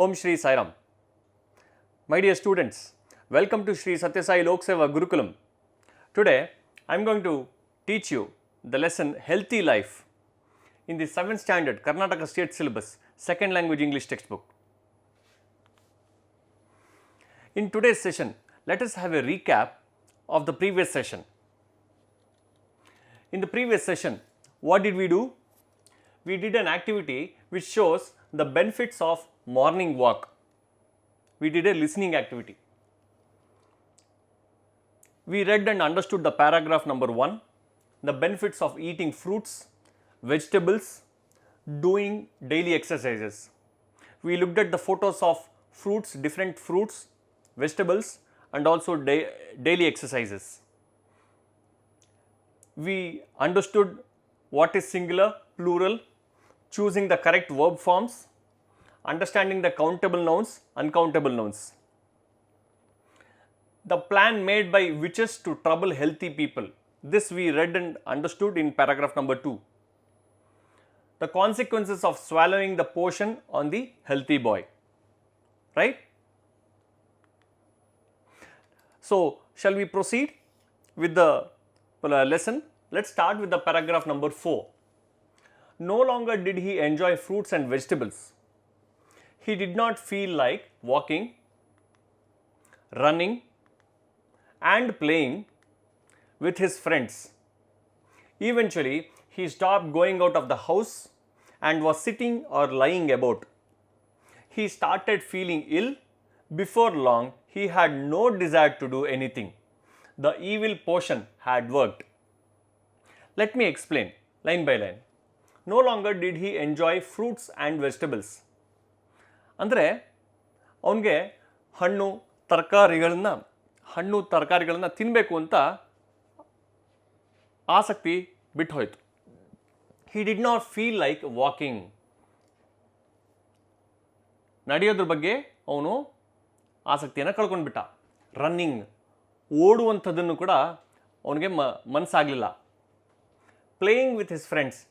Om Shri Sairam. My dear students, welcome to Shri Satya Sai Lok Seva Gurukulam. Today, I am going to teach you the lesson Healthy Life in the 7th standard Karnataka State Syllabus, Second Language English textbook. In today's session, let us have a recap of the previous session. In the previous session, what did we do? We did an activity which shows the benefits of morning walk. We did a listening activity. We read and understood the paragraph number 1, the benefits of eating fruits, vegetables, doing daily exercises. We looked at the photos of fruits, different fruits, vegetables, and also daily exercises. We understood what is singular, plural, choosing the correct verb forms, understanding the countable nouns, uncountable nouns. The plan made by witches to trouble healthy people. This we read and understood in paragraph number 2. The consequences of swallowing the potion on the healthy boy. Right? So, shall we proceed with the lesson? Let's start with the paragraph number 4. No longer did he enjoy fruits and vegetables. He did not feel like walking, running, and playing with his friends. Eventually, he stopped going out of the house and was sitting or lying about. He started feeling ill. Before long, he had no desire to do anything. The evil potion had worked. Let me explain line by line. No longer did he enjoy fruits and vegetables. ಅಂದರೆ ಅವನಿಗೆ ಹಣ್ಣು ತರಕಾರಿಗಳನ್ನ ತಿನ್ನಬೇಕು ಅಂತ ಆಸಕ್ತಿ ಬಿಟ್ಟು ಹೋಯಿತು. He did not feel like walking. ನಡೆಯೋದ್ರ ಬಗ್ಗೆ ಅವನು ಆಸಕ್ತಿಯನ್ನು ಕಳ್ಕೊಂಡ್ಬಿಟ್ಟ. ರನ್ನಿಂಗ್, ಓಡುವಂಥದ್ದನ್ನು ಕೂಡ ಅವನಿಗೆ ಮನಸ್ಸಾಗಲಿಲ್ಲ. ಪ್ಲೇಯಿಂಗ್ ವಿತ್ ಹಿಸ್ ಫ್ರೆಂಡ್ಸ್,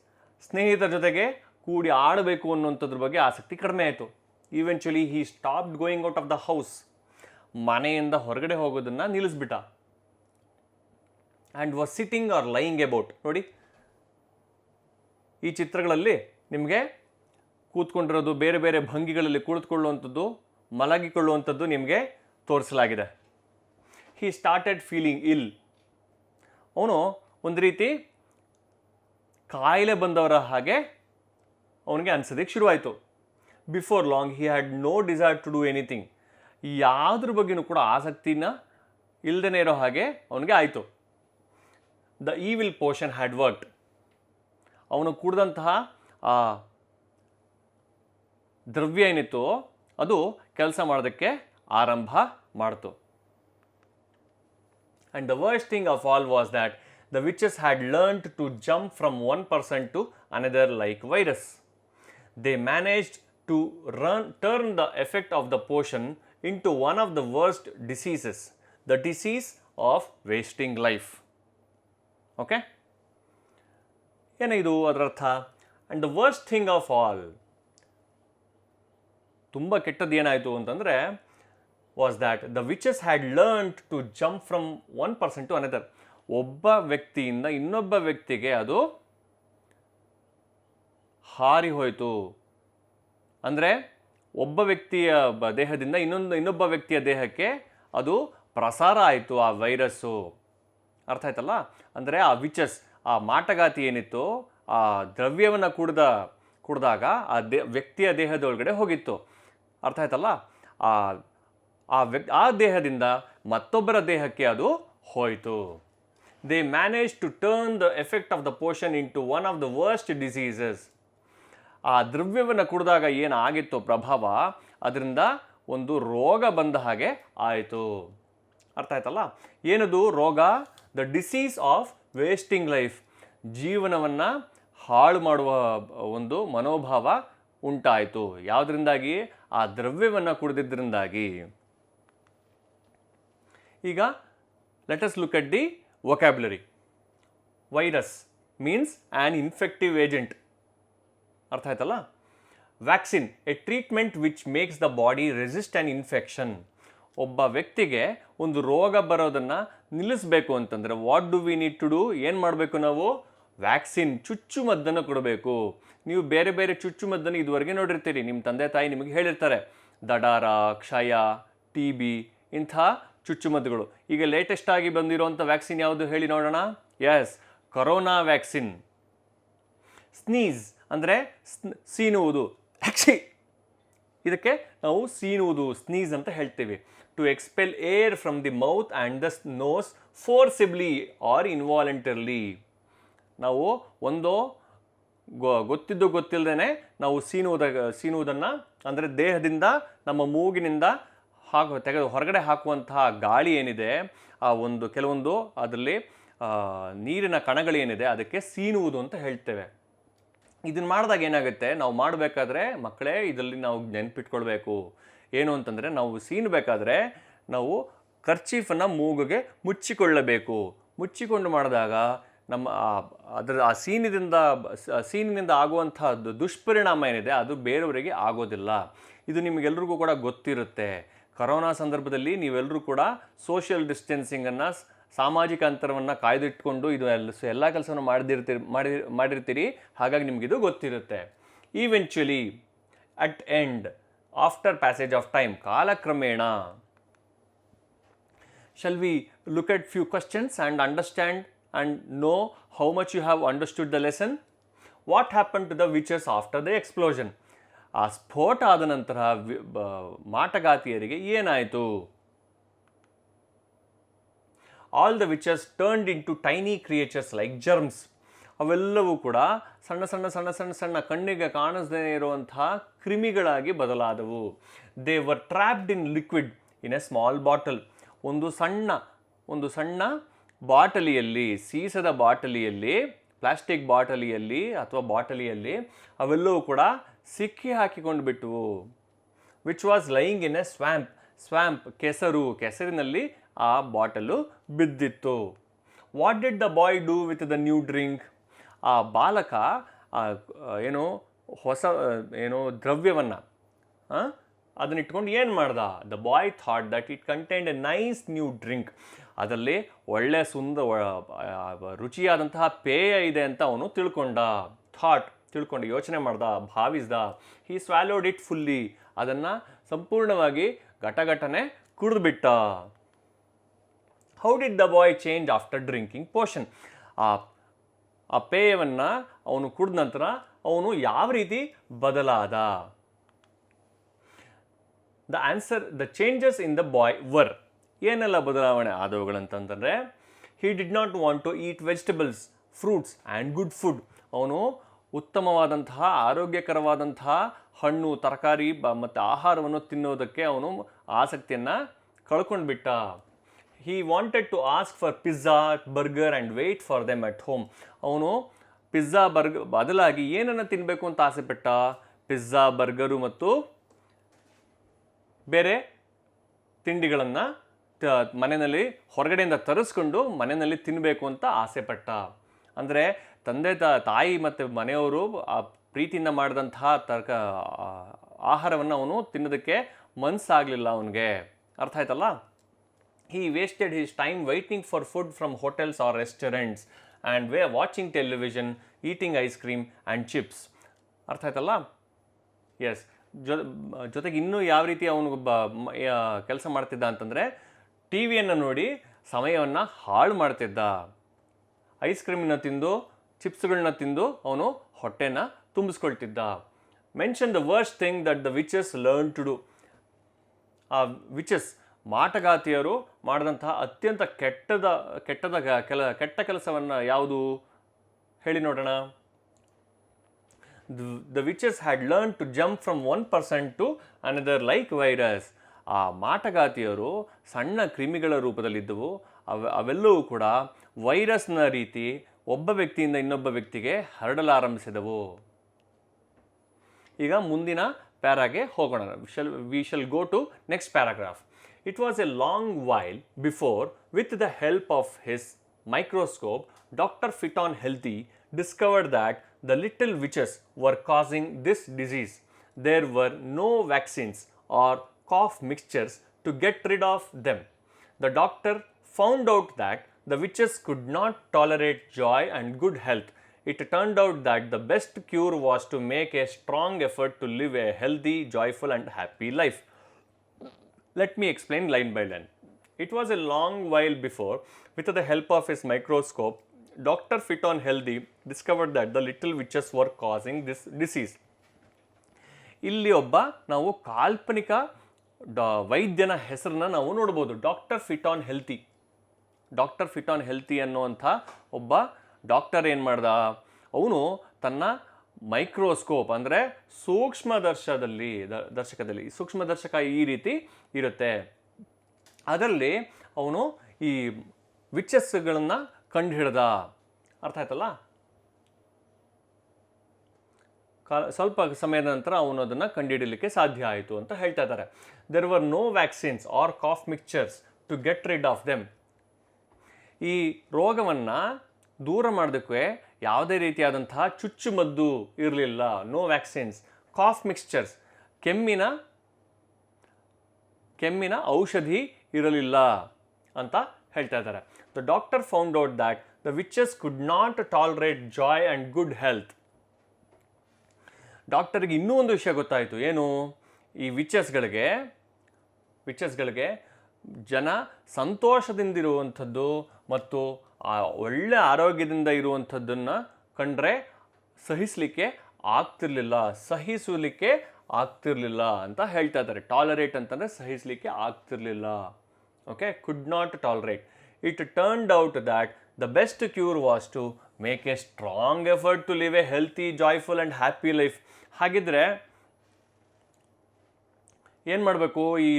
ಸ್ನೇಹಿತರ ಜೊತೆಗೆ ಕೂಡಿ ಆಡಬೇಕು ಅನ್ನೋಂಥದ್ರ ಬಗ್ಗೆ ಆಸಕ್ತಿ ಕಡಿಮೆ ಆಯಿತು. Eventually he stopped going out of the house. ಮನೆಯಿಂದ ಹೊರಗಡೆ ಹೋಗೋದನ್ನು ನಿಲ್ಲಿಸ್ಬಿಟ್ಟ. And was sitting or lying about. ನೋಡಿ, ಈ ಚಿತ್ರಗಳಲ್ಲಿ ನಿಮಗೆ ಕೂತ್ಕೊಂಡಿರೋದು, ಬೇರೆ ಬೇರೆ ಭಂಗಿಗಳಲ್ಲಿ ಕುಳಿತುಕೊಳ್ಳುವಂಥದ್ದು, ಮಲಗಿಕೊಳ್ಳುವಂಥದ್ದು ನಿಮಗೆ ತೋರಿಸಲಾಗಿದೆ. ಹಿ ಸ್ಟಾರ್ಟೆಡ್ ಫೀಲಿಂಗ್ ಇಲ್. ಅವನು ಒಂದು ರೀತಿ ಕಾಯಿಲೆ ಬಂದವರ ಹಾಗೆ ಅವನಿಗೆ ಅನ್ಸೋದಕ್ಕೆ ಶುರುವಾಯಿತು. Before long he had no desire to do anything. ಯಾವುದ್ರ ಬಗ್ಗೆನೂ ಕೂಡ ಆಸಕ್ತಿನ ಇಲ್ಲದೇ ಇರೋ ಹಾಗೆ ಅವನಿಗೆ ಆಯಿತು. The evil potion had worked. ಅವನು ಕುಡಿದಂತಹ ಆ ದ್ರವ್ಯ ಏನಿತ್ತು ಅದು ಕೆಲಸ ಮಾಡೋದಕ್ಕೆ ಆರಂಭ ಮಾಡ್ತು. And the worst thing of all was that the witches had learned to jump from one person to another like virus. They managed to turn the effect of the potion into one of the worst diseases, the disease of wasting life. Okay? ಏನಿದು ಅದರ ಅರ್ಥ? And the worst thing of all, ತುಂಬ ಕೆಟ್ಟದ್ದು ಏನಾಯಿತು ಅಂತಂದರೆ, was that the witches had learned to jump from one person to another. ಒಬ್ಬ ವ್ಯಕ್ತಿಯಿಂದ ಇನ್ನೊಬ್ಬ ವ್ಯಕ್ತಿಗೆ ಅದು ಹಾರಿ ಹೋಯಿತು. ಅಂದರೆ ಒಬ್ಬ ವ್ಯಕ್ತಿಯ ದೇಹದಿಂದ ಇನ್ನೊಬ್ಬ ವ್ಯಕ್ತಿಯ ದೇಹಕ್ಕೆ ಅದು ಪ್ರಸಾರ ಆಯಿತು, ಆ ವೈರಸ್ಸು. ಅರ್ಥ ಆಯ್ತಲ್ಲ? ಅಂದರೆ ಆ ವಿಚಸ್, ಆ ಮಾಟಗಾತಿ ಏನಿತ್ತು, ಆ ದ್ರವ್ಯವನ್ನು ಕುಡಿದಾಗ ವ್ಯಕ್ತಿಯ ದೇಹದೊಳಗಡೆ ಹೋಗಿತ್ತು. ಅರ್ಥ ಆಯ್ತಲ್ಲ? ಆ ದೇಹದಿಂದ ಮತ್ತೊಬ್ಬರ ದೇಹಕ್ಕೆ ಅದು ಹೋಯಿತು. They manage to turn the effect of the potion into one of the worst diseases. ಆ ದ್ರವ್ಯವನ್ನು ಕುಡಿದಾಗ ಏನಾಗಿತ್ತು ಪ್ರಭಾವ, ಅದರಿಂದ ಒಂದು ರೋಗ ಬಂದ ಹಾಗೆ ಆಯಿತು. ಅರ್ಥ ಆಯ್ತಲ್ಲ? ಏನದು ರೋಗ? The disease of wasting life. ಜೀವನವನ್ನು ಹಾಳು ಮಾಡುವ ಒಂದು ಮನೋಭಾವ ಉಂಟಾಯಿತು. ಯಾವುದರಿಂದಾಗಿ? ಆ ದ್ರವ್ಯವನ್ನು ಕುಡಿದಿದ್ದರಿಂದಾಗಿ. ಈಗ let us look at the vocabulary. Virus means an infective agent. ಅರ್ಥ ಆಯ್ತಲ್ಲ? Vaccine a treatment which makes the body resist an infection. ಒಬ್ಬ ವ್ಯಕ್ತಿಗೆ ಒಂದು ರೋಗ ಬರೋದನ್ನು ನಿಲ್ಲಿಸಬೇಕು ಅಂತಂದರೆ what do we need to do? ಏನು ಮಾಡಬೇಕು ನಾವು? ವ್ಯಾಕ್ಸಿನ್, ಚುಚ್ಚುಮದ್ದನ್ನು ಕೊಡಬೇಕು. ನೀವು ಬೇರೆ ಬೇರೆ ಚುಚ್ಚುಮದ್ದನ್ನು ಇದುವರೆಗೆ ನೋಡಿರ್ತೀರಿ, ನಿಮ್ಮ ತಂದೆ ತಾಯಿ ನಿಮಗೆ ಹೇಳಿರ್ತಾರೆ. ದಡಾರ, ಕ್ಷಯ, ಟಿ ಬಿ ಇಂಥ ಚುಚ್ಚುಮದ್ದುಗಳು. ಈಗ ಲೇಟೆಸ್ಟ್ ಆಗಿ ಬಂದಿರೋಂಥ ವ್ಯಾಕ್ಸಿನ್ ಯಾವುದು ಹೇಳಿ ನೋಡೋಣ? S, corona vaccine. ಸ್ನೀಸ್ ಅಂದರೆ ಸೀನುವುದು, ಇದಕ್ಕೆ ನಾವು ಸೀನುವುದು, ಸ್ನೀಸ್ ಅಂತ ಹೇಳ್ತೀವಿ. To expel air from the mouth and the nose forcibly or involuntarily. ನಾವು ಒಂದು ಗೊತ್ತಿದ್ದು ಗೊತ್ತಿಲ್ಲದೇ ನಾವು ಸೀನುವುದನ್ನು ಅಂದರೆ ದೇಹದಿಂದ ನಮ್ಮ ಮೂಗಿನಿಂದ ತೆಗೆದು ಹೊರಗಡೆ ಹಾಕುವಂತಹ ಗಾಳಿ ಏನಿದೆ, ಆ ಒಂದು ಕೆಲವೊಂದು ಅದರಲ್ಲಿ ನೀರಿನ ಕಣಗಳೇನಿದೆ ಅದಕ್ಕೆ ಸೀನುವುದು ಅಂತ ಹೇಳ್ತೇವೆ. ಇದನ್ನು ಮಾಡಿದಾಗ ಏನಾಗುತ್ತೆ, ನಾವು ಮಾಡಬೇಕಾದ್ರೆ ಮಕ್ಕಳೇ ಇದರಲ್ಲಿ ನಾವು ನೆನಪಿಟ್ಕೊಳ್ಬೇಕು ಏನು ಅಂತಂದರೆ, ನಾವು ಸೀನಬೇಕಾದ್ರೆ ನಾವು ಕರ್ಚೀಫನ್ನು ಮೂಗಿಗೆ ಮುಚ್ಚಿಕೊಳ್ಳಬೇಕು. ಮುಚ್ಚಿಕೊಂಡು ಮಾಡಿದಾಗ ನಮ್ಮ ಆ ಸೀನಿನಿಂದ ಆಗುವಂಥ ದುಷ್ಪರಿಣಾಮ ಏನಿದೆ ಅದು ಬೇರೆಯವರಿಗೆ ಆಗೋದಿಲ್ಲ. ಇದು ನಿಮಗೆಲ್ರಿಗೂ ಕೂಡ ಗೊತ್ತಿರುತ್ತೆ. ಕರೋನಾ ಸಂದರ್ಭದಲ್ಲಿ ನೀವೆಲ್ಲರೂ ಕೂಡ ಸೋಷಿಯಲ್ ಡಿಸ್ಟೆನ್ಸಿಂಗನ್ನು, ಸಾಮಾಜಿಕ ಅಂತರವನ್ನು ಕಾಯ್ದಿಟ್ಕೊಂಡು ಇದು ಎಲ್ಲ ಕೆಲಸವನ್ನು ಮಾಡಿರ್ತೀರಿ. ಹಾಗಾಗಿ ನಿಮಗಿದು ಗೊತ್ತಿರುತ್ತೆ. Eventually at end, after passage of time, ಕಾಲಕ್ರಮೇಣ. Shall we look at few questions and understand and know how much you have understood the lesson? What happened to the witches after the explosion? ಆ ಸ್ಫೋಟ ಆದ ನಂತರ ಮಾಟಗಾತಿಯರಿಗೆ ಏನಾಯಿತು? All the witches turned into tiny creatures like germs. ಅವೆಲ್ಲವೂ ಕೂಡ ಸಣ್ಣ ಸಣ್ಣ ಸಣ್ಣ ಸಣ್ಣ ಸಣ್ಣ ಕಣ್ಣಿಗೆ ಕಾಣಿಸದೇ ಇರುವಂತಹ ಕ್ರಿಮಿಗಳಾಗಿ ಬದಲಾದವು. They were trapped in liquid in a small bottle. ಒಂದು ಸಣ್ಣ ಬಾಟಲಿಯಲ್ಲಿ, ಸೀಸದ ಬಾಟಲಿಯಲ್ಲಿ, ಪ್ಲಾಸ್ಟಿಕ್ ಬಾಟಲಿಯಲ್ಲಿ ಅಥವಾ ಬಾಟಲಿಯಲ್ಲಿ ಅವೆಲ್ಲವೂ ಕೂಡ ಸಿಕ್ಕಿ ಹಾಕಿಕೊಂಡು ಬಿಟ್ಟವು. Which was lying in a swamp, ಕೆಸರಿನಲ್ಲಿ ಆ ಬಾಟಲು ಬಿದ್ದಿತ್ತು. What did the boy do with the new drink? ಆ ಬಾಲಕ ದ್ರವ್ಯವನ್ನು ಅದನ್ನಿಟ್ಕೊಂಡು ಏನು ಮಾಡ್ದ? The boy thought that it contained a nice new drink. ಅದರಲ್ಲಿ ಒಳ್ಳೆಯ ರುಚಿಯಾದಂತಹ ಪೇಯ ಇದೆ ಅಂತ ಅವನು ತಿಳ್ಕೊಂಡು ಯೋಚನೆ ಮಾಡ್ದ, ಭಾವಿಸ್ದ. ಹಿ ಸ್ವ್ಯಾಲೋಡ್ ಇಟ್ ಫುಲ್ಲಿ. ಅದನ್ನು ಸಂಪೂರ್ಣವಾಗಿ ಘಟನೆ ಕುಡಿದ್ಬಿಟ್ಟ. How did the boy change after drinking potion? ಆ ಪೇಯವನ್ನು ಅವನು ಕುಡಿದ ನಂತರ ಅವನು ಯಾವ ರೀತಿ ಬದಲಾದ? The changes in the boy were, ಏನೆಲ್ಲ ಬದಲಾವಣೆ ಆದವುಗಳಂತಂದರೆ, he did not want to eat vegetables, fruits and good food. ಅವನು ಉತ್ತಮವಾದಂತಹ ಆರೋಗ್ಯಕರವಾದಂತಹ ಹಣ್ಣು, ತರಕಾರಿ ಮತ್ತು ಆಹಾರವನ್ನು ತಿನ್ನೋದಕ್ಕೆ ಅವನು ಆಸಕ್ತಿಯನ್ನು ಕಳ್ಕೊಂಡ್ಬಿಟ್ಟ. He wanted to ask for pizza, burger and wait for them at home. ಅವನು ಪಿಜ್ಜಾ, ಬರ್ಗರ್ ಬದಲಾಗಿ ಏನನ್ನು ತಿನ್ನಬೇಕು ಅಂತ ಆಸೆಪಟ್ಟ? ಪಿಜ್ಜಾ, ಬರ್ಗರು ಮತ್ತು ಬೇರೆ ತಿಂಡಿಗಳನ್ನು ಮನೆಯಲ್ಲಿ ಹೊರಗಡೆಯಿಂದ ತರಿಸ್ಕೊಂಡು ಮನೆಯಲ್ಲಿ ತಿನ್ನಬೇಕು ಅಂತ ಆಸೆಪಟ್ಟ. ಅಂದರೆ ತಂದೆ ತಾಯಿ ಮತ್ತು ಮನೆಯವರು ಆ ಪ್ರೀತಿಯಿಂದ ಮಾಡಿದಂತಹ ಆಹಾರವನ್ನು ಅವನು ತಿನ್ನೋದಕ್ಕೆ ಮನಸ್ಸಾಗಲಿಲ್ಲ ಅವನಿಗೆ. ಅರ್ಥ ಆಯ್ತಲ್ಲ? He wasted his time waiting for food from hotels or restaurants and watching television, eating ice cream and chips. ಅರ್ಥ ಆಯ್ತಲ್ಲ? ಎಸ್. ಜೊತೆಗೆ ಇನ್ನೂ ಯಾವ ರೀತಿ ಅವನು ಕೆಲಸ ಮಾಡ್ತಿದ್ದ ಅಂತಂದರೆ, ಟಿ ವಿಯನ್ನು ನೋಡಿ ಸಮಯವನ್ನು ಹಾಳು ಮಾಡ್ತಿದ್ದ. ಐಸ್ ಕ್ರೀಮನ್ನ ತಿಂದು, ಚಿಪ್ಸ್ಗಳನ್ನ ತಿಂದು ಅವನು ಹೊಟ್ಟೆನ ತುಂಬಿಸ್ಕೊಳ್ತಿದ್ದ. Mention the worst thing that the witches learn to do. ಆ ವಿಚಸ್, ಮಾಟಗಾತಿಯರು ಮಾಡಿದಂತಹ ಅತ್ಯಂತ ಕೆಟ್ಟ ಕೆಲಸವನ್ನು ಯಾವುದು ಹೇಳಿ ನೋಡೋಣ? The witches had learn to jump from one person to another like virus. ಆ ಮಾಟಗಾತಿಯರು ಸಣ್ಣ ಕ್ರಿಮಿಗಳ ರೂಪದಲ್ಲಿದ್ದವು. ಅವೆಲ್ಲವೂ ಕೂಡ ವೈರಸ್ನ ರೀತಿ ಒಬ್ಬ ವ್ಯಕ್ತಿಯಿಂದ ಇನ್ನೊಬ್ಬ ವ್ಯಕ್ತಿಗೆ ಹರಡಲಾರಂಭಿಸಿದವು. ಈಗ ಮುಂದಿನ ಪ್ಯಾರಾಗೆ ಹೋಗೋಣ. We shall go to next paragraph. It was a long while before, with the help of his microscope, Dr. Fiton Healthy discovered that the little witches were causing this disease. there were no vaccines or cough mixtures to get rid of them. The doctor found out that the witches could not tolerate joy and good health. It turned out that the best cure was to make a strong effort to live a healthy, joyful, and happy life. Let me explain line by line. It was a long while before, with the help of his microscope, Dr. Fit on Healthy discovered that the little witches were causing this disease. ಇಲ್ಲಿ ಒಬ್ಬ ನಾವು ಕಾಲ್ಪನಿಕ ವೈದ್ಯನ ಹೆಸರನ್ನ ನಾವು ನೋಡ್ಬೋದು, doctor fit on healthy. Doctor fit on healthy ಅನ್ನುವಂಥ ಒಬ್ಬ doctor ಏನು ಮಾಡ್ದ, ಅವನು ತನ್ನ ಮೈಕ್ರೋಸ್ಕೋಪ್ ಅಂದರೆ ದರ್ಶಕದಲ್ಲಿ ಸೂಕ್ಷ್ಮದರ್ಶಕ ಈ ರೀತಿ ಇರುತ್ತೆ, ಅದರಲ್ಲಿ ಅವನು ಈ ವಿಚಸ್ಗಳನ್ನು ಕಂಡುಹಿಡ್ದ. ಅರ್ಥ ಆಯ್ತಲ್ಲ? ಸ್ವಲ್ಪ ಸಮಯದ ನಂತರ ಅವನು ಅದನ್ನು ಕಂಡುಹಿಡಲಿಕ್ಕೆ ಸಾಧ್ಯ ಆಯಿತು ಅಂತ ಹೇಳ್ತಾ ಇದ್ದಾರೆ. There were no vaccines or cough mixtures to get rid of them. ಈ ರೋಗವನ್ನು ದೂರ ಮಾಡೋದಕ್ಕೆ ಯಾವುದೇ ರೀತಿಯಾದಂತಹ ಚುಚ್ಚುಮದ್ದು ಇರಲಿಲ್ಲ. No vaccines. ಕಾಫ್ ಮಿಕ್ಸ್ಚರ್ಸ್, ಕೆಮ್ಮಿನ ಔಷಧಿ ಇರಲಿಲ್ಲ ಅಂತ ಹೇಳ್ತಾ ಇದ್ದಾರೆ. The doctor found out that the witches could not tolerate joy and good health. ಡಾಕ್ಟರ್ಗೆ ಇನ್ನೂ ಒಂದು ವಿಷಯ ಗೊತ್ತಾಯಿತು. ಏನು? ಈ ವಿಚಸ್ಗಳಿಗೆ ಜನ ಸಂತೋಷದಿಂದಿರುವಂಥದ್ದು ಮತ್ತು ಒಳ್ಳೆ ಆರೋಗ್ಯದಿಂದ ಇರುವಂಥದ್ದನ್ನು ಕಂಡ್ರೆ ಸಹಿಸಲಿಕ್ಕೆ ಆಗ್ತಿರ್ಲಿಲ್ಲ ಅಂತ ಹೇಳ್ತಾ ಇದ್ದಾರೆ. ಟಾಲರೇಟ್ ಅಂತಂದರೆ ಸಹಿಸಲಿಕ್ಕೆ ಆಗ್ತಿರ್ಲಿಲ್ಲ. Okay, could not tolerate. It turned out that the best cure was to make a strong effort to live a healthy, joyful and happy life. ಹಾಗಿದ್ರೆ ಏನು ಮಾಡಬೇಕು? ಈ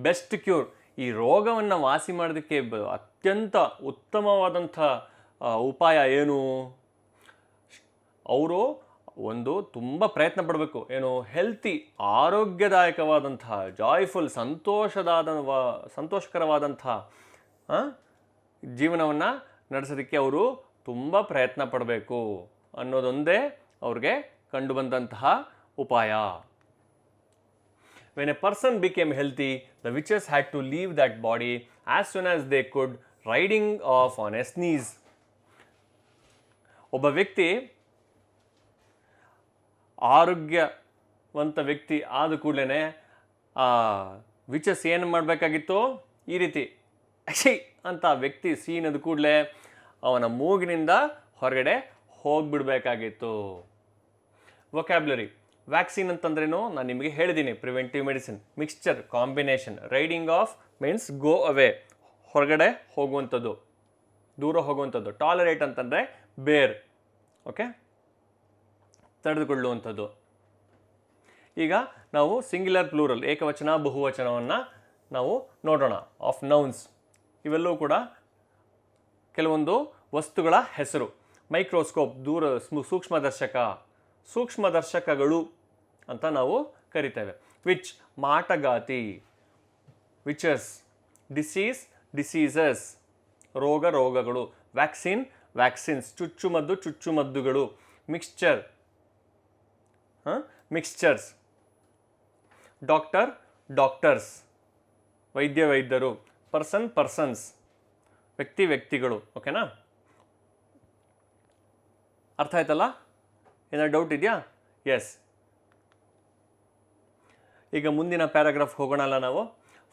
ಬೆಸ್ಟ್ ಕ್ಯೂರ್, ಈ ರೋಗವನ್ನು ವಾಸಿ ಮಾಡೋದಕ್ಕೆ ಅತ್ಯಂತ ಉತ್ತಮವಾದಂಥ ಉಪಾಯ ಏನು? ಅವರು ತುಂಬ ಪ್ರಯತ್ನ ಪಡಬೇಕು. ಏನು? ಹೆಲ್ತಿ, ಆರೋಗ್ಯದಾಯಕವಾದಂತಹ, ಜಾಯ್ಫುಲ್, ಸಂತೋಷಕರವಾದಂಥ ಜೀವನವನ್ನು ನಡೆಸೋದಕ್ಕೆ ಅವರು ತುಂಬ ಪ್ರಯತ್ನ ಪಡಬೇಕು ಅನ್ನೋದೊಂದೇ ಅವ್ರಿಗೆ ಕಂಡುಬಂದಂತಹ ಉಪಾಯ. When a person became healthy, the witches had to leave that body as soon as they could, riding off on a sneeze. ಒಬ್ಬ ವ್ಯಕ್ತಿ ಆರೋಗ್ಯವಂತ ವ್ಯಕ್ತಿ ಆದ ಕೂಡಲೇ ವಿಚಸ್ ಏನು ಮಾಡಬೇಕಾಗಿತ್ತು? ಈ ರೀತಿ ಅಂತ ವ್ಯಕ್ತಿ ಸೀನದ ಕೂಡಲೇ ಅವನ ಮೂಗಿನಿಂದ ಹೊರಗಡೆ ಹೋಗಿಬಿಡಬೇಕಾಗಿತ್ತು. ವೊಕ್ಯಾಬ್ಲರಿ. ವ್ಯಾಕ್ಸಿನ್ ಅಂತಂದ್ರೇನು ನಾನು ನಿಮಗೆ ಹೇಳಿದ್ದೀನಿ. Preventive medicine, mixture, combination. Riding of means go away, ಹೊರಗಡೆ ಹೋಗುವಂಥದ್ದು, ದೂರ ಹೋಗುವಂಥದ್ದು. ಟಾಲರೇಟ್ ಅಂತಂದರೆ ಬೇರ್, ಓಕೆ, ತಡೆದುಕೊಳ್ಳುವಂಥದ್ದು. ಈಗ ನಾವು ಸಿಂಗ್ಯುಲರ್, ಪ್ಲೂರಲ್, ಏಕವಚನ, ಬಹುವಚನವನ್ನು ನಾವು ನೋಡೋಣ. Of nouns. ಇವೆಲ್ಲವೂ ಕೂಡ ಕೆಲವೊಂದು ವಸ್ತುಗಳ ಹೆಸರು. ಮೈಕ್ರೋಸ್ಕೋಪ್, ಸೂಕ್ಷ್ಮದರ್ಶಕಗಳು ಅಂತ ನಾವು ಕರಿತೇವೆ. ವಿಚ್, ಮಾಟಗಾತಿ. ವಿಚಸ್. ಡಿಸೀಸಸ್, ರೋಗಗಳು. ವ್ಯಾಕ್ಸಿನ್ಸ್, ಚುಚ್ಚುಮದ್ದುಗಳು. ಮಿಕ್ಸ್ಚರ್ಸ್. ಡಾಕ್ಟರ್ಸ್, ವೈದ್ಯರು. ಪರ್ಸನ್ಸ್, ವ್ಯಕ್ತಿಗಳು. ಓಕೆನಾ? ಅರ್ಥ ಆಯ್ತಲ್ಲ? ಏನಾದ್ರು ಡೌಟ್ ಇದೆಯಾ? ಎಸ್. ಈಗ ಮುಂದಿನ ಪ್ಯಾರಾಗ್ರಾಫ್ ಹೋಗೋಣಲ್ಲ ನಾವು.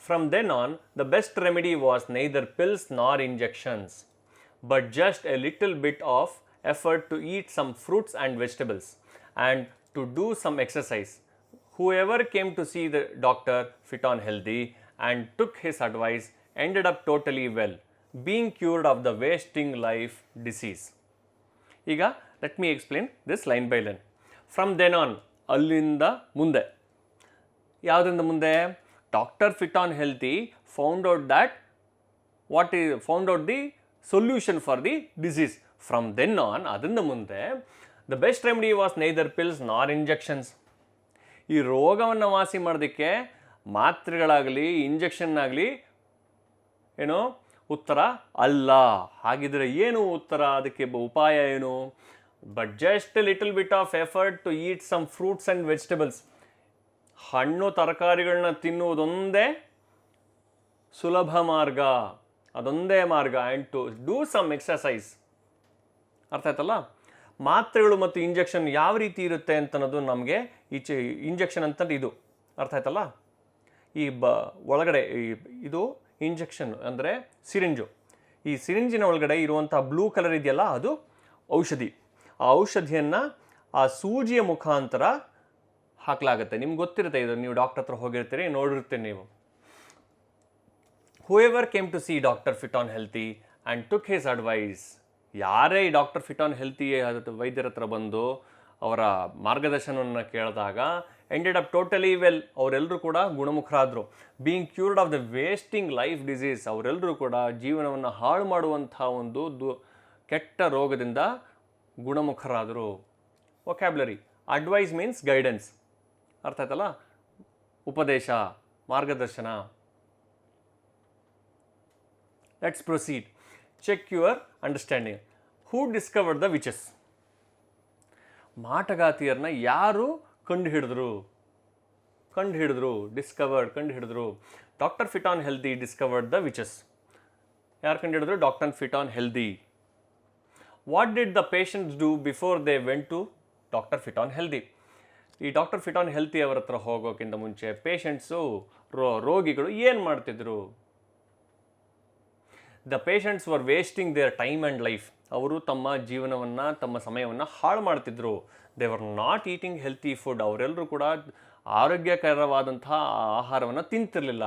From then on the best remedy was neither pills nor injections, but just a little bit of effort to eat some fruits and vegetables and to do some exercise. Whoever came to see the doctor fit on healthy and took his advice ended up totally well, being cured of the wasting life disease. ಈಗ let me explain this line by line. From then on, ಅಲ್ಲಿಂದ ಮುಂದೆ. ಯಾವುದರಿಂದ ಮುಂದೆ? Doctor fit on healthy found out the solution for the disease. From then on, ಅದರಿಂದ ಮುಂದೆ, the best remedy was neither pills nor injections. ಈ ರೋಗವನ್ನು ವಾಸಿ ಮಾಡೋದಕ್ಕೆ ಮಾತ್ರೆಗಳಾಗಲಿ ಇಂಜೆಕ್ಷನ್ ಆಗಲಿ ಏನೋ ಉತ್ತರ ಅಲ್ಲ. ಹಾಗಿದ್ರೆ ಏನು ಉತ್ತರ? ಅದಕ್ಕೆ ಉಪಾಯ ಏನು? But just little bit of effort to eat some fruits and vegetables. ಹಣ್ಣು ತರಕಾರಿಗಳನ್ನ ತಿನ್ನುವುದೊಂದೇ ಸುಲಭ ಮಾರ್ಗ, ಅದೊಂದೇ ಮಾರ್ಗ. And to do some exercise. ಅರ್ಥ ಆಯ್ತಲ್ಲ? ಮಾತ್ರೆಗಳು ಮತ್ತು ಇಂಜೆಕ್ಷನ್ ಯಾವ ರೀತಿ ಇರುತ್ತೆ ಅಂತ ಅನ್ನೋದು ನಮಗೆ ಇಂಜೆಕ್ಷನ್ ಅಂತ ಇದು ಅರ್ಥ ಆಯ್ತಲ್ಲ? ಈ ಒಳಗಡೆ ಇದು ಇಂಜೆಕ್ಷನ್ ಅಂದರೆ ಸಿರಿಂಜು. ಈ ಸಿರಿಂಜಿನ ಒಳಗಡೆ ಇರುವಂಥ ಬ್ಲೂ ಕಲರ್ ಇದೆಯಲ್ಲ, ಅದು ಔಷಧಿ. ಆ ಔಷಧಿಯನ್ನು ಆ ಸೂಜಿಯ ಮುಖಾಂತರ ಹಾಕಲಾಗುತ್ತೆ. ನಿಮ್ಗೆ ಗೊತ್ತಿರುತ್ತೆ ಇದು, ನೀವು ಡಾಕ್ಟರ್ ಹತ್ರ ಹೋಗಿರ್ತೀರಿ, ನೋಡಿರ್ತೀರಿ ನೀವು. Whoever came to see doctor fit on healthy and took his advice. ಯಾರೇ ಈ ಡಾಕ್ಟರ್ ಫಿಟ್ ಆನ್ ಹೆಲ್ತಿ ವೈದ್ಯರ ಹತ್ರ ಬಂದು ಅವರ ಮಾರ್ಗದರ್ಶನವನ್ನು ಕೇಳಿದಾಗ ಎಂಡೆಡ್ ಅಪ್ ಟೋಟಲಿ ವೆಲ್. ಅವರೆಲ್ಲರೂ ಕೂಡ ಗುಣಮುಖರಾದರು. Being cured of the wasting life disease. ಅವರೆಲ್ಲರೂ ಕೂಡ ಜೀವನವನ್ನು ಹಾಳು ಮಾಡುವಂಥ ಒಂದು ಕೆಟ್ಟ ರೋಗದಿಂದ ಗುಣಮುಖರಾದರು. ವೊಕ್ಯಾಬ್ಲರಿ. Advice means guidance. ಅರ್ಥ ಆಯ್ತಲ್ಲ? ಉಪದೇಶ, ಮಾರ್ಗದರ್ಶನ. Let's proceed. Check your understanding. Who discovered the witches? ಮಾಟಗಾತಿಯರನ್ನ ಯಾರು ಕಂಡು ಹಿಡಿದ್ರು? ಕಂಡು ಹಿಡಿದ್ರು. Doctor fit on healthy discovered the witches. ಯಾರು ಕಂಡು ಹಿಡಿದ್ರು? Doctor fit on healthy. What did the patients do before they went to doctor fit on healthy? ಈ ಡಾಕ್ಟರ್ ಫಿಟ್ ಆನ್ ಹೆಲ್ತಿ ಅವರ ಹತ್ರ ಹೋಗೋಕ್ಕಿಂತ ಮುಂಚೆ ಪೇಷಂಟ್ಸು, ರೋಗಿಗಳು ಏನು ಮಾಡ್ತಿದ್ರು? The patients were wasting their time and life. ಅವರು ತಮ್ಮ ಜೀವನವನ್ನು, ತಮ್ಮ ಸಮಯವನ್ನು ಹಾಳು ಮಾಡ್ತಿದ್ರು. They were not eating healthy food. ಅವರೆಲ್ಲರೂ ಕೂಡ ಆರೋಗ್ಯಕರವಾದಂಥ ಆಹಾರವನ್ನು ತಿಂತಿರಲಿಲ್ಲ.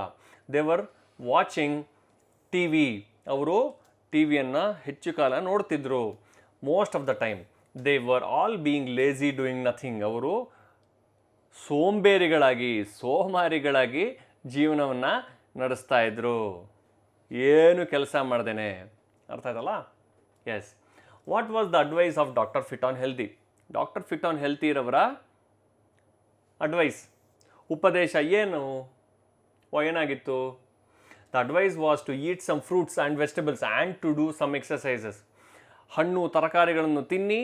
They were watching T V. ಅವರು ಟಿ ವಿಯನ್ನು ಹೆಚ್ಚು ಕಾಲ ನೋಡ್ತಿದ್ರು. Most of the time they were all being lazy doing nothing. ಅವರು ಸೋಮಾರಿಗಳಾಗಿ ಜೀವನವನ್ನು ನಡೆಸ್ತಾ ಇದ್ರು, ಏನು ಕೆಲಸ ಮಾಡ್ದೇನೆ. ಅರ್ಥ ಆಯ್ತಲ್ಲ? Yes. What was the advice of doctor fit on healthy? Doctor fit on healthy ಇರವರ ಅಡ್ವೈಸ್, ಉಪದೇಶ ಏನಾಗಿತ್ತು? The advice was to eat some fruits and vegetables and to do some exercises. ಹಣ್ಣು ತರಕಾರಿಗಳನ್ನು ತಿನ್ನಿ,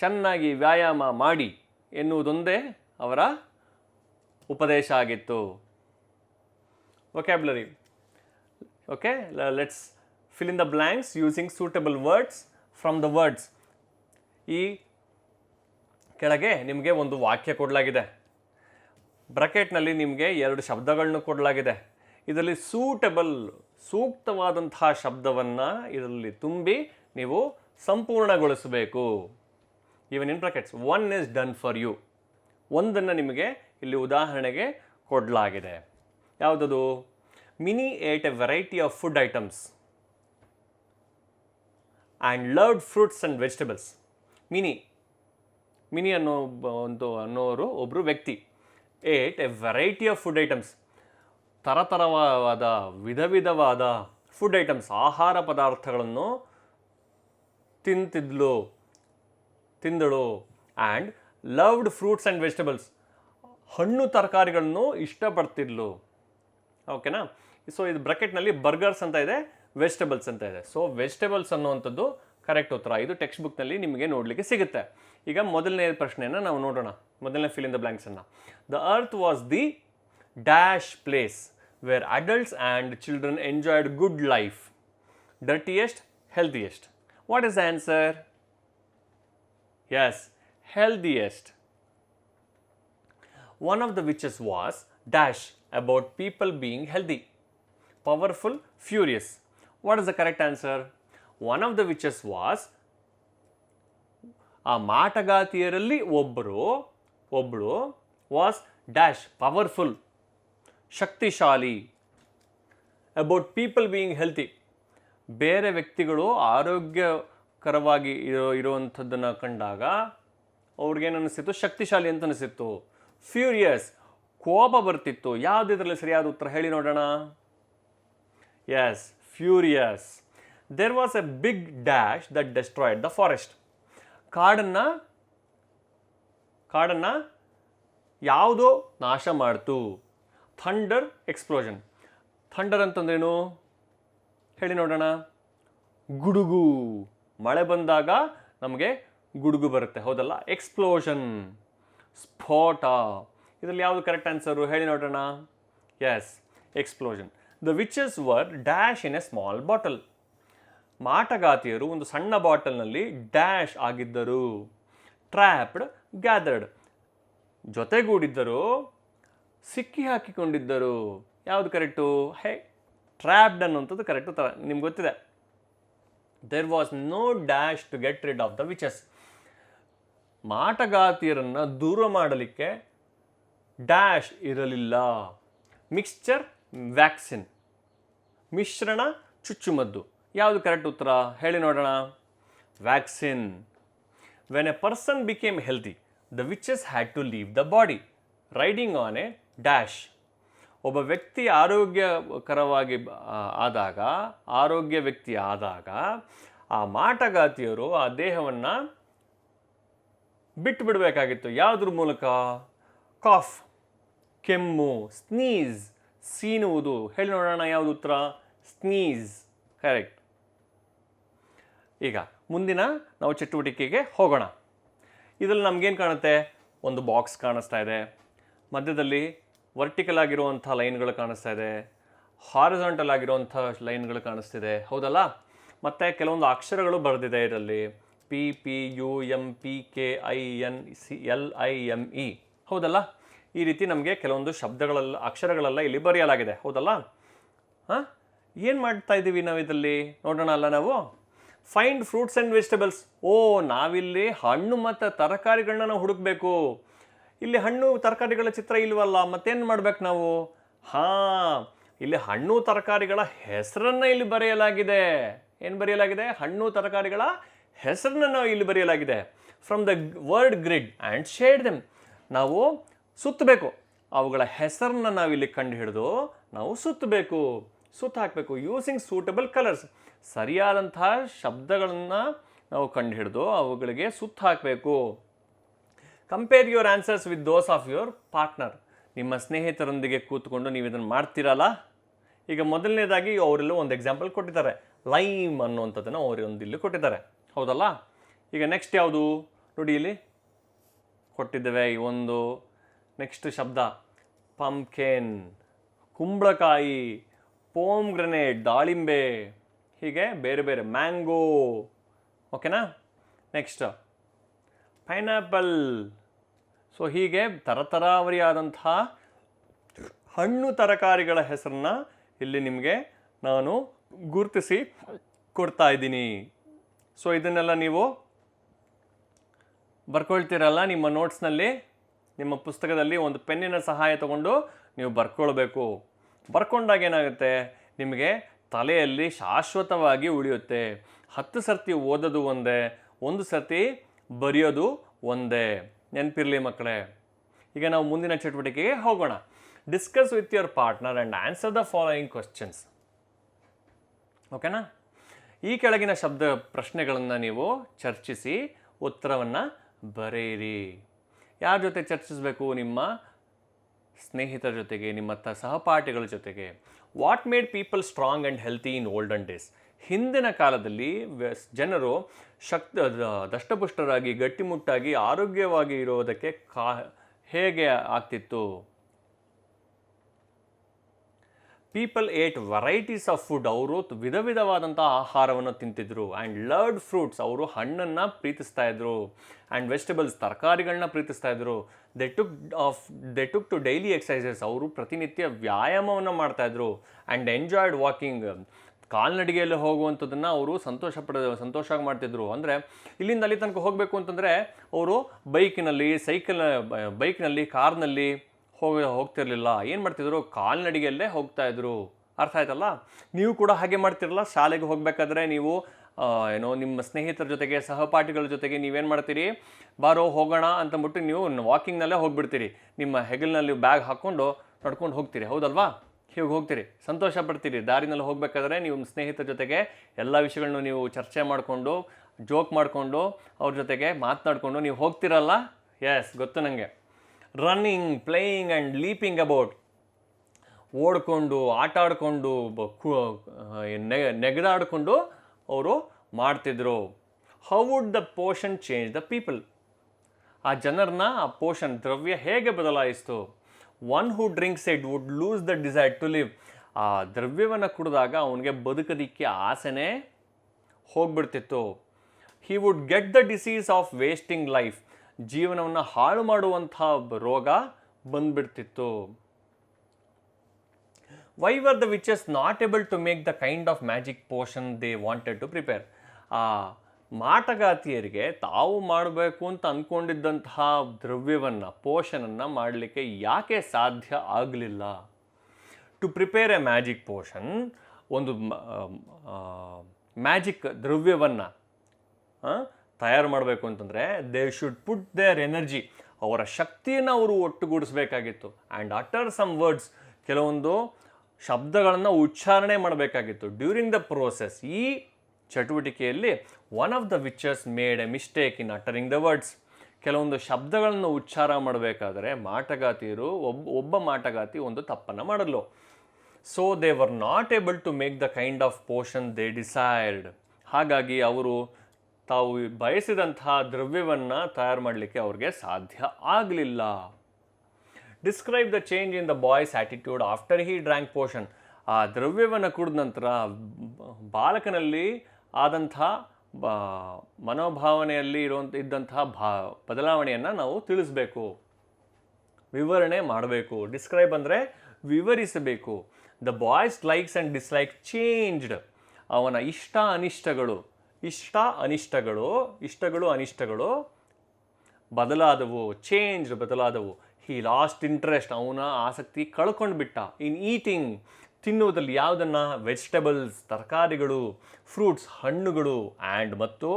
ಚೆನ್ನಾಗಿ ವ್ಯಾಯಾಮ ಮಾಡಿ ಎನ್ನುವುದೊಂದೇ ಅವರ ಉಪದೇಶ ಆಗಿತ್ತು. Vocabulary. Okay, let's fill in the blanks using suitable words from the words. ಈ ಕೆಳಗೆ ನಿಮಗೆ ಒಂದು ವಾಕ್ಯ ಕೊಡಲಾಗಿದೆ. ಬ್ರಾಕೆಟ್ನಲ್ಲಿ ನಿಮಗೆ 2 ಶಬ್ದಗಳನ್ನು ಕೊಡಲಾಗಿದೆ. ಇದರಲ್ಲಿ ಸೂಕ್ತವಾದಂತಹ ಶಬ್ದವನ್ನು ಇದರಲ್ಲಿ ತುಂಬಿ ನೀವು ಸಂಪೂರ್ಣಗೊಳಿಸಬೇಕು. Even in brackets. 1 is done for you. ಒಂದನ್ನು ನಿಮಗೆ ಇಲ್ಲಿ ಉದಾಹರಣೆಗೆ ಕೊಡಲಾಗಿದೆ. ಯಾವುದದು? Minnie ate a variety of food items and loved fruits and vegetables. Minnie ಅನ್ನೋರು ಒಬ್ಬರು ವ್ಯಕ್ತಿ. Ate a variety of food items. ತರತರವಾದ ವಿಧವಾದ ಫುಡ್ ಐಟಮ್ಸ್, ಆಹಾರ ಪದಾರ್ಥಗಳನ್ನು ತಿಂದಳು. And loved fruits and vegetables. ಹಣ್ಣು ತರಕಾರಿಗಳನ್ನು ಇಷ್ಟಪಡ್ತಿದ್ಲು. ಓಕೆನಾ? ಸೊ ಇದು ಬ್ರಾಕೆಟ್ನಲ್ಲಿ ಬರ್ಗರ್ಸ್ ಅಂತ ಇದೆ, ವೆಜಿಟೇಬಲ್ಸ್ ಅಂತ ಇದೆ. ಸೊ ವೆಜಿಟೇಬಲ್ಸ್ ಅನ್ನುವಂಥದ್ದು ಕರೆಕ್ಟ್ ಉತ್ತರ. ಇದು ಟೆಕ್ಸ್ಟ್ ಬುಕ್ನಲ್ಲಿ ನಿಮಗೆ ನೋಡಲಿಕ್ಕೆ ಸಿಗುತ್ತೆ. ಈಗ ಮೊದಲನೇ ಪ್ರಶ್ನೆಯನ್ನು ನಾವು ನೋಡೋಣ. ಮೊದಲನೇ ಫಿಲ್ ಇನ್ ದ ಬ್ಲಾಂಕ್ಸನ್ನು. The earth was the dash place where adults and children enjoyed good life. Dirtiest, healthiest. What is the answer? Yes, healthiest. One of the witches was dash about people being healthy, powerful, furious. What is the correct answer? One of the witches was, ಆ ಮಾಟಗಾತಿಯರಲ್ಲಿ ಒಬ್ಬಳು was dash powerful, ಶಕ್ತಿಶಾಲಿ, about people being healthy. ಬೇರೆ ವ್ಯಕ್ತಿಗಳು ಆರೋಗ್ಯಕರವಾಗಿ ಇರುವಂಥದ್ದನ್ನು ಕಂಡಾಗ ಅವ್ರಿಗೇನು ಅನಿಸಿತ್ತು? ಶಕ್ತಿಶಾಲಿ ಅಂತ ಅನಿಸಿತ್ತು. ಫ್ಯೂರಿಯಸ್, ಕೋಪ ಬರ್ತಿತ್ತು. ಯಾವುದು ಇದರಲ್ಲಿ ಸರಿಯಾದ ಉತ್ತರ ಹೇಳಿ ನೋಡೋಣ. Yes, furious. There was a big dash that destroyed the forest. ಕಾಡನ್ನು ಯಾವುದೋ ನಾಶ ಮಾಡ್ತು. Thunder explosion. ಥಂಡರ್ ಅಂತಂದ್ರೇನು ಹೇಳಿ ನೋಡೋಣ. ಗುಡುಗು. ಮಳೆ ಬಂದಾಗ ನಮಗೆ ಗುಡುಗು ಬರುತ್ತೆ, ಹೌದಲ್ಲ? ಎಕ್ಸ್ಪ್ಲೋಷನ್, ಸ್ಫೋಟ. ಇದರಲ್ಲಿ ಯಾವುದು ಕರೆಕ್ಟ್ ಆನ್ಸರು ಹೇಳಿ ನೋಡೋಣ. Yes, explosion. The witches were dash in a small bottle. ಮಾಟಗಾತಿಯರು ಒಂದು ಸಣ್ಣ ಬಾಟಲ್ನಲ್ಲಿ ಡ್ಯಾಶ್ ಆಗಿದ್ದರು. Trapped, gathered. ಜೊತೆಗೂಡಿದ್ದರು, ಸಿಕ್ಕಿ ಹಾಕಿಕೊಂಡಿದ್ದರು. ಯಾವುದು ಕರೆಕ್ಟು? ಟ್ರ್ಯಾಪ್ಡ್ ಅನ್ನುವಂಥದ್ದು ಕರೆಕ್ಟು. ನಿಮ್ಗೆ ಗೊತ್ತಿದೆ. There was no dash to get rid of the witches. ಮಾಟಗಾತಿಯರನ್ನು ದೂರ ಮಾಡಲಿಕ್ಕೆ ಡ್ಯಾಶ್ ಇರಲಿಲ್ಲ. Mixture, vaccine. ಮಿಶ್ರಣ, ಚುಚ್ಚುಮದ್ದು. ಯಾವುದು ಕರೆಕ್ಟ್ ಉತ್ತರ ಹೇಳಿ ನೋಡೋಣ. Vaccine. When a person became healthy the witches had to leave the body riding on A dash. ಒಬ್ಬ ವ್ಯಕ್ತಿ ಆರೋಗ್ಯ ವ್ಯಕ್ತಿ ಆದಾಗ ಆ ಮಾಟಗಾತಿಯರು ಆ ದೇಹವನ್ನು ಬಿಟ್ಟು ಬಿಡಬೇಕಾಗಿತ್ತು. ಯಾವುದ್ರ ಮೂಲಕ? ಕಾಫ್, ಕೆಮ್ಮು, ಸ್ನೀಸ್, ಸೀನುವುದು. ಹೇಳಿ ನೋಡೋಣ ಯಾವುದು ಉತ್ತರ. Sneeze, correct. ಈಗ ಮುಂದಿನ ನಾವು ಚಟುವಟಿಕೆಗೆ ಹೋಗೋಣ. ಇದರಲ್ಲಿ ನಮಗೇನು ಕಾಣುತ್ತೆ? ಒಂದು ಬಾಕ್ಸ್ ಕಾಣಿಸ್ತಾ ಇದೆ. ಮಧ್ಯದಲ್ಲಿ ವರ್ಟಿಕಲ್ ಆಗಿರುವಂಥ ಲೈನ್ಗಳು ಕಾಣಿಸ್ತಾ ಇದೆ, ಹಾರಿಜಾಂಟಲ್ ಆಗಿರುವಂಥ ಲೈನ್ಗಳು ಕಾಣಿಸ್ತಿದೆ, ಹೌದಲ್ಲ? ಮತ್ತು ಕೆಲವೊಂದು ಅಕ್ಷರಗಳು ಬರೆದಿದೆ ಇದರಲ್ಲಿ. PPUMPKINCLIME, ಹೌದಲ್ಲ? ಈ ರೀತಿ ನಮಗೆ ಕೆಲವೊಂದು ಅಕ್ಷರಗಳೆಲ್ಲ ಇಲ್ಲಿ ಬರೆಯಲಾಗಿದೆ, ಹೌದಲ್ಲ? ಏನು ಮಾಡ್ತಾ ಇದ್ದೀವಿ ನಾವು ಇದರಲ್ಲಿ ನೋಡೋಣ ಅಲ್ಲ ನಾವು. Find fruits and vegetables. ನಾವಿಲ್ಲಿ ಹಣ್ಣು ಮತ್ತು ತರಕಾರಿಗಳನ್ನ ನಾವು ಹುಡುಕಬೇಕು. ಇಲ್ಲಿ ಹಣ್ಣು ತರಕಾರಿಗಳ ಚಿತ್ರ ಇಲ್ವಲ್ಲ, ಮತ್ತೇನು ಮಾಡ್ಬೇಕು ನಾವು? ಇಲ್ಲಿ ಹಣ್ಣು ತರಕಾರಿಗಳ ಹೆಸರನ್ನು ಇಲ್ಲಿ ಬರೆಯಲಾಗಿದೆ. ಏನು ಬರೆಯಲಾಗಿದೆ? ಹಣ್ಣು ತರಕಾರಿಗಳ ಹೆಸರನ್ನು ಇಲ್ಲಿ ಬರೆಯಲಾಗಿದೆ. From the word grid and shade them. ನಾವು ಸುತ್ತಬೇಕು. ಅವುಗಳ ಹೆಸರನ್ನು ನಾವಿಲ್ಲಿ ಕಂಡು ಹಿಡಿದು ನಾವು ಸುತ್ತಬೇಕು, ಸುತ್ತ ಹಾಕಬೇಕು. Using suitable colours. ಸರಿಯಾದಂತಹ ಶಬ್ದಗಳನ್ನು ನಾವು ಕಂಡು ಹಿಡಿದು ಅವುಗಳಿಗೆ ಸುತ್ತ ಹಾಕಬೇಕು. Compare your answers with those of your partner. ನಿಮ್ಮ ಸ್ನೇಹಿತರೊಂದಿಗೆ ಕೂತ್ಕೊಂಡು ನೀವು ಇದನ್ನು ಮಾಡ್ತೀರಲ್ಲ. ಈಗ ಮೊದಲನೇದಾಗಿ ಅವರೆಲ್ಲ ಒಂದು ಎಕ್ಸಾಂಪಲ್ ಕೊಟ್ಟಿದ್ದಾರೆ. ಲೈಮ್ ಅನ್ನುವಂಥದ್ದನ್ನು ಅವರೊಂದು ಇಲ್ಲಿ ಕೊಟ್ಟಿದ್ದಾರೆ, ಹೌದಲ್ಲ? ಈಗ ನೆಕ್ಸ್ಟ್ ಯಾವುದು ನೋಡಿ, ಇಲ್ಲಿ ಕೊಟ್ಟಿದ್ದೇವೆ ಈ ಒಂದು. ನೆಕ್ಸ್ಟ್ ಶಬ್ದ ಪಂಪ್ಕಿನ್, ಕುಂಬಳಕಾಯಿ, ಪೋಮ್ಗ್ರೆನೇಟ್, ದಾಳಿಂಬೆ, ಹೀಗೆ ಬೇರೆ ಬೇರೆ, ಮ್ಯಾಂಗೋ, ಓಕೆನಾ? Next pineapple. ಸೊ ಹೀಗೆ ತರತರಾವರಿಯಾದಂತಹ ಹಣ್ಣು ತರಕಾರಿಗಳ ಹೆಸರನ್ನ ಇಲ್ಲಿ ನಿಮಗೆ ನಾನು ಗುರುತಿಸಿ ಕೊಡ್ತಾ ಇದ್ದೀನಿ. ಸೊ ಇದನ್ನೆಲ್ಲ ನೀವು ಬರ್ಕೊಳ್ತೀರಲ್ಲ ನಿಮ್ಮ ನೋಟ್ಸ್ನಲ್ಲಿ, ನಿಮ್ಮ ಪುಸ್ತಕದಲ್ಲಿ ಒಂದು ಪೆನ್ನಿನ ಸಹಾಯ ತಗೊಂಡು ನೀವು ಬರ್ಕೊಳ್ಬೇಕು. ಬರ್ಕೊಂಡಾಗ ಏನಾಗುತ್ತೆ? ನಿಮಗೆ ತಲೆಯಲ್ಲಿ ಶಾಶ್ವತವಾಗಿ ಉಳಿಯುತ್ತೆ. 10 ಸರ್ತಿ ಓದೋದು ಒಂದೇ, 1 ಸರ್ತಿ ಬರೆಯೋದು ಒಂದೇ. ನೆನಪಿರಲಿ ಮಕ್ಕಳೇ. ಈಗ ನಾವು ಮುಂದಿನ ಚಟುವಟಿಕೆಗೆ ಹೋಗೋಣ. Discuss with your partner and answer the following questions. ಓಕೆನಾ? ಈ ಕೆಳಗಿನ ಪ್ರಶ್ನೆಗಳನ್ನು ನೀವು ಚರ್ಚಿಸಿ ಉತ್ತರವನ್ನು ಬರೆಯಿರಿ. ಯಾರ ಜೊತೆ ಚರ್ಚಿಸಬೇಕು? ನಿಮ್ಮ ಸ್ನೇಹಿತರ ಜೊತೆಗೆ, ನಿಮ್ಮ ಸಹಪಾಠಿಗಳ ಜೊತೆಗೆ. What made people strong and healthy in olden days. ಹಿಂದಿನ ಕಾಲದಲ್ಲಿ ಜನರು ದಷ್ಟಪುಷ್ಟರಾಗಿ, ಗಟ್ಟಿಮುಟ್ಟಾಗಿ, ಆರೋಗ್ಯವಾಗಿ ಇರೋದಕ್ಕೆ ಹೇಗೆ ಆಗ್ತಿತ್ತು? People eight varieties of food. ಅವರು ವಿಧ ವಿಧವಾದಂಥ ಆಹಾರವನ್ನು ತಿಂತಿದ್ರು. And loved fruits. ಅವರು ಹಣ್ಣನ್ನು ಪ್ರೀತಿಸ್ತಾ ಇದ್ರು. ಆ್ಯಂಡ್ ವೆಜಿಟೇಬಲ್ಸ್, ತರಕಾರಿಗಳನ್ನ ಪ್ರೀತಿಸ್ತಾ ಇದ್ರು. ದೆ ಟುಕ್ ಟು ಡೈಲಿ ಎಕ್ಸಸೈಸಸ್. ಅವರು ಪ್ರತಿನಿತ್ಯ ವ್ಯಾಯಾಮವನ್ನು ಮಾಡ್ತಾಯಿದ್ರು. And enjoyed walking. ಕಾಲ್ನಡಿಗೆಯಲ್ಲಿ ಹೋಗುವಂಥದ್ದನ್ನು ಅವರು ಸಂತೋಷವಾಗಿ ಮಾಡ್ತಿದ್ರು. ಅಂದರೆ ಇಲ್ಲಿಂದ ಅಲ್ಲಿ ತನಕ ಹೋಗಬೇಕು ಅಂತಂದರೆ ಅವರು ಬೈಕ್ನಲ್ಲಿ, ಕಾರ್ನಲ್ಲಿ ಹೋಗ್ತಿರ್ಲಿಲ್ಲ. ಏನು ಮಾಡ್ತಿದ್ರು? ಕಾಲ್ನಡಿಗೆಯಲ್ಲೇ ಹೋಗ್ತಾಯಿದ್ರು. ಅರ್ಥ ಆಯ್ತಲ್ಲ? ನೀವು ಕೂಡ ಹಾಗೆ ಮಾಡ್ತಿರಲ್ಲ. ಶಾಲೆಗೆ ಹೋಗಬೇಕಾದ್ರೆ ನೀವು ನಿಮ್ಮ ಸ್ನೇಹಿತರ ಜೊತೆಗೆ, ಸಹಪಾಠಿಗಳ ಜೊತೆಗೆ ನೀವೇನು ಮಾಡ್ತೀರಿ? ಬಾರೋ ಹೋಗೋಣ ಅಂತಂದ್ಬಿಟ್ಟು ನೀವು ವಾಕಿಂಗ್ನಲ್ಲೇ ಹೋಗ್ಬಿಡ್ತೀರಿ. ನಿಮ್ಮ ಹೆಗಲಿನಲ್ಲಿ ಬ್ಯಾಗ್ ಹಾಕ್ಕೊಂಡು ನಡ್ಕೊಂಡು ಹೋಗ್ತೀರಿ, ಹೌದಲ್ವಾ? ಹೀಗೆ ಹೋಗ್ತೀರಿ, ಸಂತೋಷ ಪಡ್ತೀರಿ. ದಾರಿನಲ್ಲಿ ಹೋಗಬೇಕಾದ್ರೆ ನೀವು ಸ್ನೇಹಿತರ ಜೊತೆಗೆ ಎಲ್ಲ ವಿಷಯಗಳನ್ನು ನೀವು ಚರ್ಚೆ ಮಾಡಿಕೊಂಡು, ಜೋಕ್ ಮಾಡಿಕೊಂಡು, ಅವ್ರ ಜೊತೆಗೆ ಮಾತನಾಡಿಕೊಂಡು ನೀವು ಹೋಗ್ತಿರಲ್ಲ. ಎಸ್, ಗೊತ್ತು ನನಗೆ. Running, playing and leaping about. ಓಡಿಕೊಂಡು, ಆಟ ಆಡಿಕೊಂಡು, ನೆಗೆದಾಡಿಕೊಂಡು ಅವರು ಮಾಡ್ತಿದ್ರು. How would the potion change the people. ಆ ಜನರನ್ನ ಆ ಪೋಷನ್ ದ್ರವ್ಯ ಹೇಗೆ ಬದಲಾಯಿಸ್ತು. One who drinks it would lose the desire to live. ಆ ದ್ರವ್ಯವನ್ನು ಕುಡಿದಾಗ ಅವನಿಗೆ ಬದುಕೋದಿಕ್ಕೆ ಆಸೆನೇ ಹೋಗ್ಬಿಡ್ತಿತ್ತು. He would get the disease of wasting life. ಜೀವನವನ್ನು ಹಾಳು ಮಾಡುವಂಥ ರೋಗ ಬಂದ್ಬಿಡ್ತಿತ್ತು. Why were the witches not able to make the kind of magic potion they wanted to prepare. ಆ ಮಾಟಗಾತಿಯರಿಗೆ ತಾವು ಮಾಡಬೇಕು ಅಂತ ಅಂದ್ಕೊಂಡಿದ್ದಂತಹ ದ್ರವ್ಯವನ್ನು ಪೋಷನನ್ನು ಮಾಡಲಿಕ್ಕೆ ಯಾಕೆ ಸಾಧ್ಯ ಆಗಲಿಲ್ಲ. To prepare a magic potion, ಒಂದು ಮ್ಯಾಜಿಕ್ ದ್ರವ್ಯವನ್ನು ತಯಾರು ಮಾಡಬೇಕು ಅಂತಂದರೆ they should put their energy, ಅವರ ಶಕ್ತಿಯನ್ನು ಅವರು ಒಟ್ಟುಗೂಡಿಸ್ಬೇಕಾಗಿತ್ತು. ಆ್ಯಂಡ್ ಅಟರ್ ಸಮ್ ವರ್ಡ್ಸ್, ಕೆಲವೊಂದು ಶಬ್ದಗಳನ್ನು ಉಚ್ಚಾರಣೆ ಮಾಡಬೇಕಾಗಿತ್ತು. ಡ್ಯೂರಿಂಗ್ ದ ಪ್ರೋಸೆಸ್, ಈ ಚಟುವಟಿಕೆಯಲ್ಲಿ one of the witchers made a mistake in uttering the words. ಕೆಲವೊಂದು ಶಬ್ದಗಳನ್ನು ಉಚ್ಚಾರ ಮಾಡಬೇಕಾದರೆ ಮಾಟಗಾತಿಯರು ಒಬ್ಬ ಮಾಟಗಾತಿ ಒಂದು ತಪ್ಪನ್ನು ಮಾಡಲು. So they were not able to make the kind of potion they desired. ಹಾಗಾಗಿ ಅವರು ತಾವು ಬಯಸಿದಂತಹ ದ್ರವ್ಯವನ್ನು ತಯಾರು ಮಾಡಲಿಕ್ಕೆ ಅವ್ರಿಗೆ ಸಾಧ್ಯ ಆಗಲಿಲ್ಲ. Describe the change in the boys attitude after he drank Poshan. ಆ ದ್ರವ್ಯವನ್ನು ಕುಡಿದ ನಂತರ ಬಾಲಕನಲ್ಲಿ ಆದಂಥ ಮನೋಭಾವನೆಯಲ್ಲಿ ಇದ್ದಂತಹ ಬದಲಾವಣೆಯನ್ನು ನಾವು ತಿಳಿಸ್ಬೇಕು, ವಿವರಣೆ ಮಾಡಬೇಕು. ಡಿಸ್ಕ್ರೈಬ್ ಅಂದರೆ ವಿವರಿಸಬೇಕು. The boys likes and dislike changed. ಅವನ ಇಷ್ಟಗಳು ಅನಿಷ್ಟಗಳು ಬದಲಾದವು. ಚೇಂಜ್ ಬದಲಾದವು. He lost interest. ಅವನ ಆಸಕ್ತಿ ಕಳ್ಕೊಂಡು ಬಿಟ್ಟ. ಇನ್ ಈಟಿಂಗ್, ತಿನ್ನುವುದಲ್ಲಿ ಯಾವುದನ್ನು? ವೆಜಿಟೇಬಲ್ಸ್, ತರಕಾರಿಗಳು, ಫ್ರೂಟ್ಸ್, ಹಣ್ಣುಗಳು, ಆ್ಯಂಡ್ ಮತ್ತು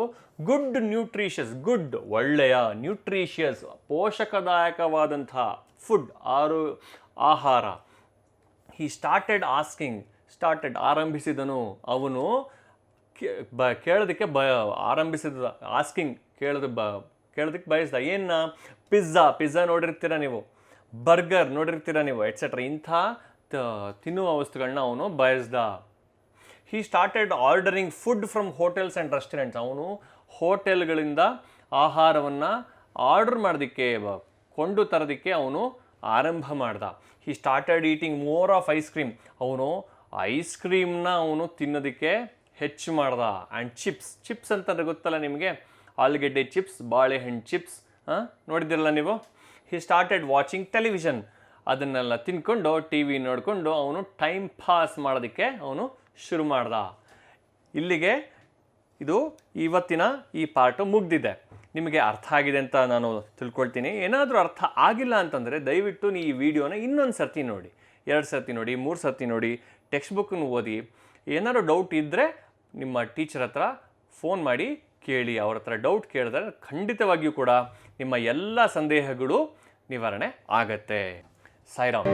ಗುಡ್ ನ್ಯೂಟ್ರಿಷಿಯಸ್, ಗುಡ್ ಒಳ್ಳೆಯ, ನ್ಯೂಟ್ರಿಷಿಯಸ್ ಪೋಷಕದಾಯಕವಾದಂಥ ಫುಡ್, ಆಹಾರ. ಹಿ ಸ್ಟಾರ್ಟೆಡ್ ಆರಂಭಿಸಿದನು. ಅವನು ಕೇಳೋದಕ್ಕೆ ಆರಂಭಿಸಿದ. ಆಸ್ಕಿಂಗ್ ಕೇಳೋದಕ್ಕೆ ಬಯಸ್ದ. ಏನು? ಪಿಜ್ಜಾ ನೋಡಿರ್ತೀರ ನೀವು, ಬರ್ಗರ್ ನೋಡಿರ್ತೀರ ನೀವು, ಎಟ್ಸೆಟ್ರಾ. ಇಂಥ ತಿನ್ನುವ ವಸ್ತುಗಳನ್ನ ಅವನು ಬಯಸ್ದ. He started ordering food from hotels and restaurants. ಅವನು ಹೋಟೆಲ್ಗಳಿಂದ ಆಹಾರವನ್ನು ಆರ್ಡರ್ ಮಾಡೋದಕ್ಕೆ, ಕೊಂಡು ತರೋದಕ್ಕೆ ಅವನು ಆರಂಭ ಮಾಡ್ದ. He started eating more of ice cream. ಅವನು ಐಸ್ ಕ್ರೀಮ್ನ ಅವನು ತಿನ್ನೋದಕ್ಕೆ ಹೆಚ್ಚು ಮಾಡ್ದ. ಆ್ಯಂಡ್ ಚಿಪ್ಸ್ ಅಂತಂದರೆ ಗೊತ್ತಲ್ಲ ನಿಮಗೆ, ಆಲೂಗೆಡ್ಡೆ ಚಿಪ್ಸ್, ಬಾಳೆಹಣ್ಣು ಚಿಪ್ಸ್ ನೋಡಿದಿರಲ್ಲ ನೀವು. He started watching television. ಅದನ್ನೆಲ್ಲ ತಿನ್ಕೊಂಡು ಟಿ ವಿ ನೋಡಿಕೊಂಡು ಅವನು ಟೈಮ್ ಪಾಸ್ ಮಾಡೋದಕ್ಕೆ ಅವನು ಶುರು ಮಾಡ್ದ. ಇಲ್ಲಿಗೆ ಇದು ಇವತ್ತಿನ ಈ ಪಾರ್ಟು ಮುಗ್ದಿದೆ. ನಿಮಗೆ ಅರ್ಥ ಆಗಿದೆ ಅಂತ ನಾನು ತಿಳ್ಕೊಳ್ತೀನಿ. ಏನಾದರೂ ಅರ್ಥ ಆಗಿಲ್ಲ ಅಂತಂದರೆ ದಯವಿಟ್ಟು ಈ ವಿಡಿಯೋನ ಇನ್ನೊಂದು ಸರ್ತಿ ನೋಡಿ, 2 ಸರ್ತಿ ನೋಡಿ, 3 ಸರ್ತಿ ನೋಡಿ, ಟೆಕ್ಸ್ಟ್ ಬುಕ್ಕನ್ನು ಓದಿ. ಏನಾದರೂ ಡೌಟ್ ಇದ್ದರೆ ನಿಮ್ಮ ಟೀಚರ್ ಹತ್ರ ಫೋನ್ ಮಾಡಿ ಕೇಳಿ. ಅವ್ರ ಹತ್ರ ಡೌಟ್ ಕೇಳಿದ್ರೆ ಖಂಡಿತವಾಗಿಯೂ ಕೂಡ ನಿಮ್ಮ ಎಲ್ಲ ಸಂದೇಹಗಳು ನಿವಾರಣೆ ಆಗತ್ತೆ. ಸಾಯಿರಾಮ್.